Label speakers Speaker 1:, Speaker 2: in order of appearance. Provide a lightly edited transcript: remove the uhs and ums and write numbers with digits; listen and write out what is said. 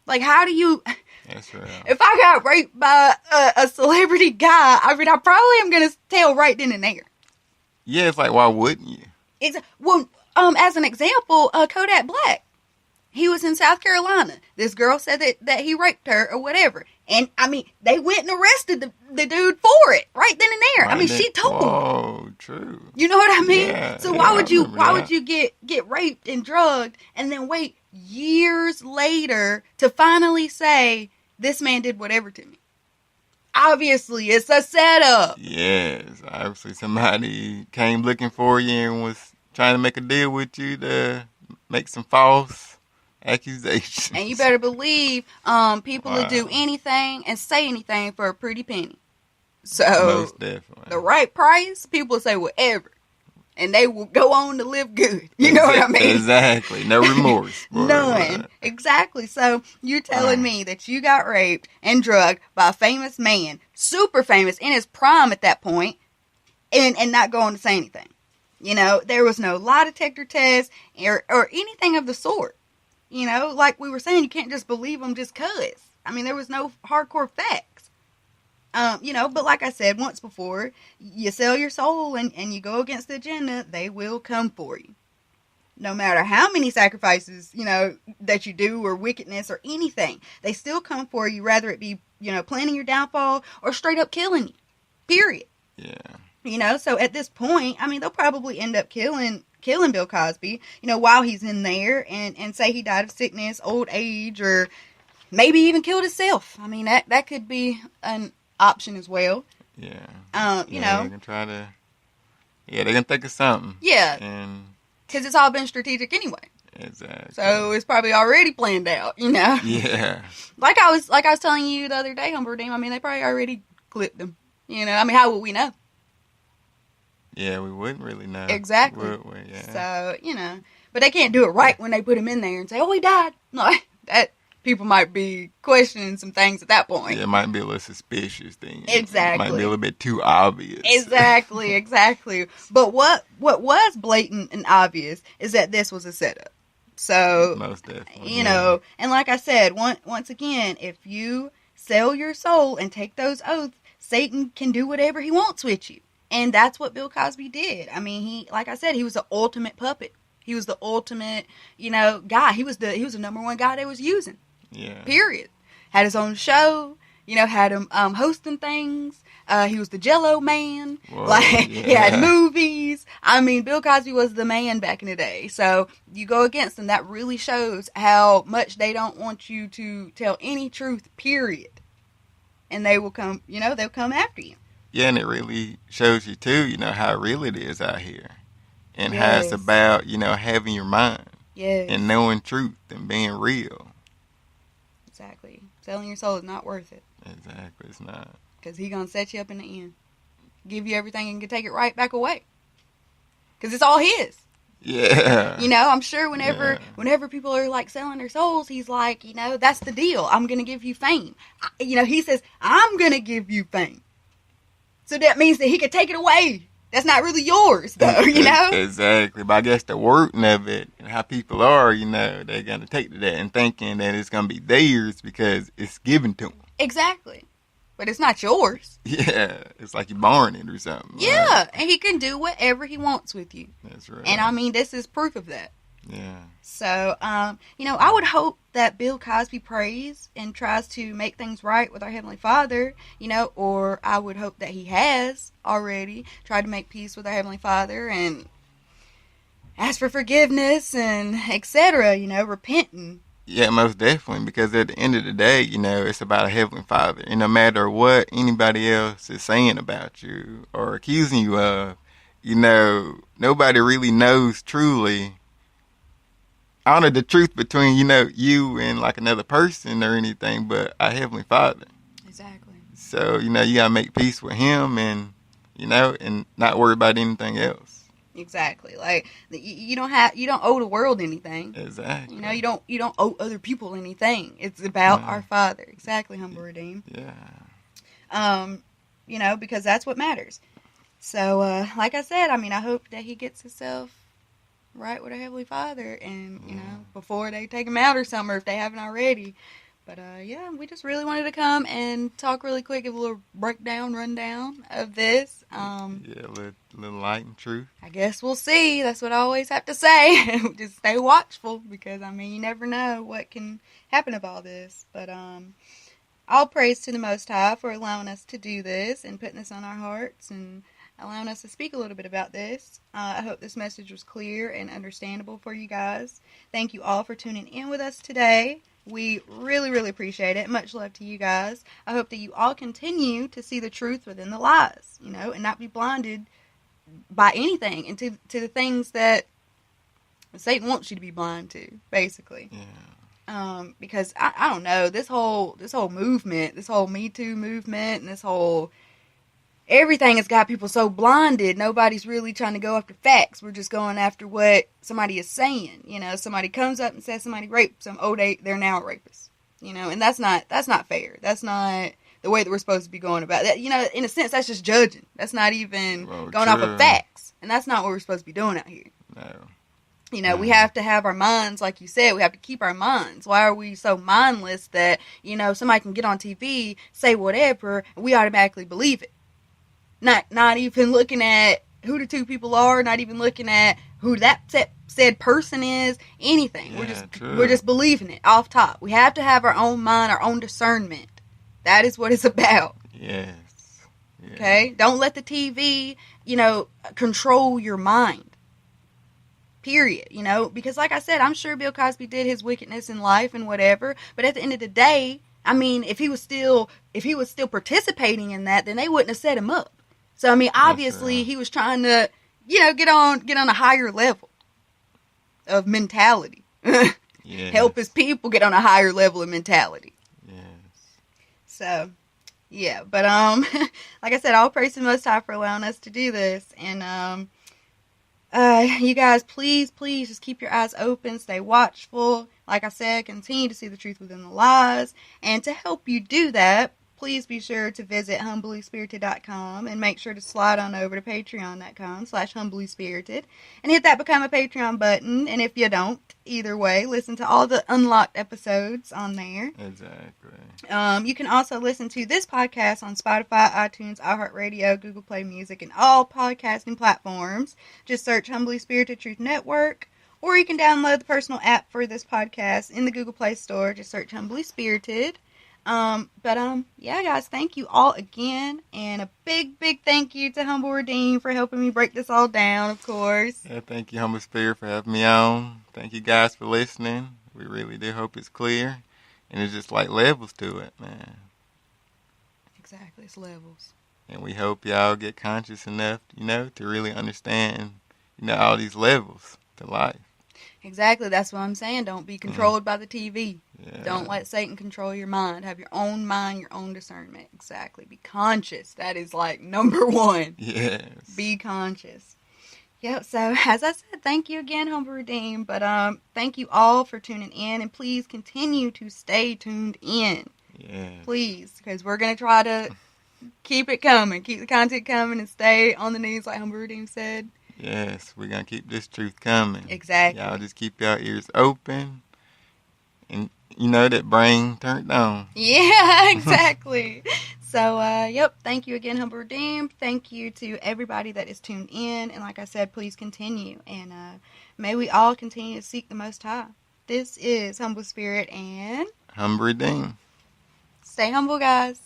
Speaker 1: Like, how do you...
Speaker 2: That's real.
Speaker 1: If I got raped by a celebrity guy, I mean, I probably am going to tell right then and there.
Speaker 2: Yeah, it's like, why wouldn't you?
Speaker 1: Well, as an example, Kodak Black. He was in South Carolina. This girl said that he raped her or whatever. And, I mean, they went and arrested the dude for it right then and there.
Speaker 2: Right,
Speaker 1: I mean, she told him.
Speaker 2: Oh, true.
Speaker 1: You know what I mean?
Speaker 2: Yeah,
Speaker 1: So
Speaker 2: yeah,
Speaker 1: why would
Speaker 2: that.
Speaker 1: you get raped and drugged and then wait years later to finally say, this man did whatever to me? Obviously, it's a setup.
Speaker 2: Yes, obviously somebody came looking for you and was trying to make a deal with you to make some false accusations.
Speaker 1: And you better believe people will do anything and say anything for a pretty penny. So,
Speaker 2: most definitely.
Speaker 1: The right price, people will say whatever. And they will go on to live good. You know what I mean?
Speaker 2: Exactly. No remorse.
Speaker 1: None. Exactly. So, you're telling me that you got raped and drugged by a famous man, super famous, in his prime at that point, and not going to say anything. You know, there was no lie detector test or anything of the sort. You know, like we were saying, you can't just believe them just 'cause. I mean, there was no hardcore facts. You know, but like I said once before, you sell your soul and you go against the agenda, they will come for you. No matter how many sacrifices, you know, that you do or wickedness or anything, they still come for you, rather it be, you know, planning your downfall or straight up killing you. Period.
Speaker 2: Yeah.
Speaker 1: You know, so at this point, I mean, they'll probably end up killing Bill Cosby, you know, while he's in there and say he died of sickness, old age, or maybe even killed himself. I mean, that could be an option as well.
Speaker 2: Yeah.
Speaker 1: You know.
Speaker 2: They can try to... Yeah, they can think of something.
Speaker 1: Yeah.
Speaker 2: And...
Speaker 1: Because it's all been strategic anyway.
Speaker 2: Exactly.
Speaker 1: So it's probably already planned out, you know?
Speaker 2: Yeah.
Speaker 1: Like I was telling you the other day, Humble Redeem, I mean, they probably already clipped him. You know, I mean, how would we know?
Speaker 2: Yeah, we wouldn't really know.
Speaker 1: Exactly.
Speaker 2: Would we? Yeah.
Speaker 1: So, you know. But they can't do it right when they put him in there and say, oh, he died. No, that... People might be questioning some things at that point.
Speaker 2: Yeah, it might be a little suspicious thing.
Speaker 1: Exactly.
Speaker 2: It might be a little bit too obvious.
Speaker 1: Exactly. But what was blatant and obvious is that this was a setup. So,
Speaker 2: most definitely,
Speaker 1: you know, and like I said, once again, if you sell your soul and take those oaths, Satan can do whatever he wants with you. And that's what Bill Cosby did. I mean, he, like I said, he was the ultimate puppet. He was the ultimate, you know, guy. He was the number one guy they was using.
Speaker 2: Yeah.
Speaker 1: Period. Had his own show, you know, had him hosting things. He was the Jello man.
Speaker 2: Whoa,
Speaker 1: like,
Speaker 2: yeah.
Speaker 1: He had movies. I mean, Bill Cosby was the man back in the day. So you go against him, that really shows how much they don't want you to tell any truth, period. And they will come, you know, they'll come after you.
Speaker 2: Yeah, and it really shows you, too, you know, how real it is out here. And how
Speaker 1: Yes.
Speaker 2: it's about, you know, having your mind.
Speaker 1: Yes.
Speaker 2: And knowing truth and being real.
Speaker 1: Exactly. Selling your soul is not worth it.
Speaker 2: Exactly, it's not.
Speaker 1: Because he's going to set you up in the end. Give you everything and can take it right back away. Because it's all his.
Speaker 2: Yeah.
Speaker 1: You know, I'm sure whenever people are like selling their souls, he's like, you know, that's the deal. I'm going to give you fame. You know, he says, I'm going to give you fame. So that means that he could take it away. That's not really yours, though, you know?
Speaker 2: Exactly. But I guess the wording of it and how people are, you know, they're going to take to that and thinking that it's going to be theirs because it's given to them.
Speaker 1: Exactly. But it's not yours.
Speaker 2: Yeah. It's like you're born it or something.
Speaker 1: Yeah.
Speaker 2: Right?
Speaker 1: And he can do whatever he wants with you.
Speaker 2: That's right.
Speaker 1: And I mean, this is proof of that.
Speaker 2: Yeah.
Speaker 1: So, you know, I would hope that Bill Cosby prays and tries to make things right with our Heavenly Father, you know, or I would hope that he has already tried to make peace with our Heavenly Father and ask for forgiveness and etc., you know, repenting.
Speaker 2: Yeah, most definitely, because at the end of the day, you know, it's about a Heavenly Father. And no matter what anybody else is saying about you or accusing you of, you know, nobody really knows truly, I don't know, the truth between, you know, you and like another person or anything, but our Heavenly Father.
Speaker 1: Exactly.
Speaker 2: So, you know, you got to make peace with Him and, you know, and not worry about anything else.
Speaker 1: Exactly. Like, you don't owe the world anything.
Speaker 2: Exactly.
Speaker 1: You know, you don't owe other people anything. It's about our Father. Exactly, Humble Redeem.
Speaker 2: Yeah.
Speaker 1: You know, because that's what matters. So, like I said, I mean, I hope that he gets himself right with our Heavenly Father and, you know, before they take him out or something, or if they haven't already. But yeah, we just really wanted to come and talk really quick, give a little rundown of this.
Speaker 2: Yeah, a little light and truth.
Speaker 1: I guess we'll see. That's what I always have to say. Just stay watchful, because I mean, you never know what can happen of all this. But all praise to the Most High for allowing us to do this and putting this on our hearts and allowing us to speak a little bit about this. I hope this message was clear and understandable for you guys. Thank you all for tuning in with us today. We really, really appreciate it. Much love to you guys. I hope that you all continue to see the truth within the lies, and not be blinded by anything and to the things that Satan wants you to be blind to, basically.
Speaker 2: Yeah.
Speaker 1: Because I don't know, this whole movement, this whole Me Too movement, and this whole everything has got people so blinded. Nobody's really trying to go after facts. We're just going after what somebody is saying. Somebody comes up and says somebody raped them. Oh, they're now a rapist. And that's not fair. That's not the way that we're supposed to be going about that. In a sense, that's just judging. That's not even going off of facts. And that's not what we're supposed to be doing out here.
Speaker 2: No.
Speaker 1: We have to have our minds, like you said, we have to keep our minds. Why are we so mindless that, somebody can get on TV, say whatever, and we automatically believe it? Not even looking at who the two people are, not even looking at who that said person is, anything.
Speaker 2: Yeah,
Speaker 1: we're just believing it off top. We have to have our own mind, our own discernment. That is what it's about.
Speaker 2: Yes. Yeah.
Speaker 1: Okay? Don't let the TV, control your mind. Period. Because like I said, I'm sure Bill Cosby did his wickedness in life and whatever, but at the end of the day, I mean, if he was still participating in that, then they wouldn't have set him up. So I mean, obviously he was trying to, get on a higher level of mentality.
Speaker 2: Yes.
Speaker 1: Help his people get on a higher level of mentality.
Speaker 2: Yes.
Speaker 1: So, yeah, but like I said, all praise to the Most High for allowing us to do this, and you guys, please just keep your eyes open, stay watchful. Like I said, continue to see the truth within the lies, and to help you do that, please be sure to visit humblyspirited.com and make sure to slide on over to patreon.com/humblyspirited and hit that become a Patreon button. And if you don't, either way, listen to all the unlocked episodes on there.
Speaker 2: Exactly.
Speaker 1: You can also listen to this podcast on Spotify, iTunes, iHeartRadio, Google Play Music, and all podcasting platforms. Just search Humbly Spirited Truth Network, or you can download the personal app for this podcast in the Google Play Store. Just search Humbly Spirited. Yeah, guys, thank you all again, and a big thank you to Humble Redeem for helping me break this all down, of course.
Speaker 2: Yeah, thank you, Humble Spirit, for having me on. Thank you guys for listening. We really do hope it's clear, and it's just like levels to it, man.
Speaker 1: Exactly, it's levels.
Speaker 2: And we hope y'all get conscious enough, to really understand, all these levels to life.
Speaker 1: Exactly, that's what I'm saying. Don't be controlled by the TV.
Speaker 2: Yeah.
Speaker 1: Don't let Satan control your mind. Have your own mind, your own discernment. Exactly. Be conscious. That is like number one.
Speaker 2: Yes.
Speaker 1: Be conscious. Yep, so as I said, thank you again, Humble Redeem. But thank you all for tuning in, and please continue to stay tuned in.
Speaker 2: Yeah.
Speaker 1: Please, because we're going to try to keep it coming. Keep the content coming and stay on the news like Humble Redeem said.
Speaker 2: Yes, we're going to keep this truth coming.
Speaker 1: Exactly.
Speaker 2: Y'all just keep your ears open and, that brain turned on.
Speaker 1: Yeah, exactly. So, yep, thank you again, Humble Redeem. Thank you to everybody that is tuned in. And like I said, please continue. And may we all continue to seek the Most High. This is Humble Spirit and
Speaker 2: Humble Redeem.
Speaker 1: Stay humble, guys.